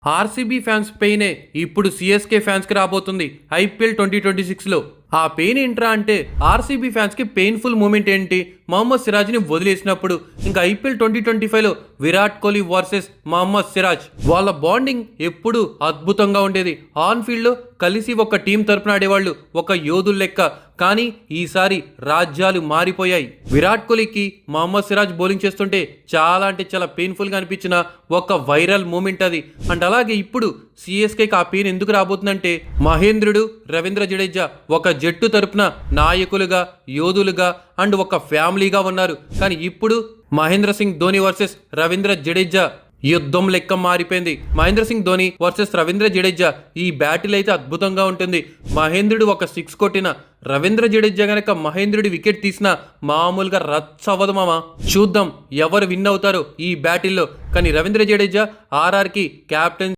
RCB fans పెయినే ఇప్పుడు CSK ఫ్యాన్స్కి రాబోతుంది ఐపీఎల్ 2026లో. ఆ పెయిన్ ఏంట్రా అంటే ఆర్సీబీ ఫ్యాన్స్కి పెయిన్ఫుల్ మూమెంట్ ఏంటి, మహమ్మద్ సిరాజ్ని వదిలేసినప్పుడు. ఇంకా ఐపీఎల్ 2025లో విరాట్ కోహ్లీ వర్సెస్ మహమ్మద్ సిరాజ్ వాళ్ళ బాండింగ్ ఎప్పుడు అద్భుతంగా ఉండేది. ఆన్ ఫీల్డ్లో కలిసి ఒక టీం తరపున ఆడేవాళ్ళు, ఒక యోధుల లెక్క. కానీ ఈసారి రాజ్యాలు మారిపోయాయి. విరాట్ కోహ్లీకి మహమ్మద్ సిరాజ్ బౌలింగ్ చేస్తుంటే చాలా అంటే చాలా పెయిన్ఫుల్గా అనిపించిన ఒక వైరల్ మూమెంట్ అది. అండ్ అలాగే ఇప్పుడు సిఎస్కేకి ఆ పెయిన్ ఎందుకు రాబోతుందంటే మహేంద్రుడు, రవీంద్ర జడేజా ఒక జట్టు తరపున నాయకులుగా, యోధులుగా అండ్ ఒక ఫ్యామిలీగా ఉన్నారు. కానీ ఇప్పుడు మహేంద్ర సింగ్ ధోని వర్సెస్ రవీంద్ర జడేజా యుద్ధం లెక్క మారిపోయింది. మహేంద్ర సింగ్ ధోని వర్సెస్ రవీంద్ర జడేజా ఈ బ్యాటిల్ అయితే అద్భుతంగా ఉంటుంది. మహేంద్రుడు ఒక 6 కొట్టిన, రవీంద్ర జడేజా గనక మహేంద్రుడి వికెట్ తీసినా మామూలుగా రచ్చ అవ్వదు మామ. చూద్దాం ఎవరు విన్ అవుతారో ఈ బ్యాటిల్లో. కానీ రవీంద్ర జడేజా ఆర్ఆర్కి కెప్టెన్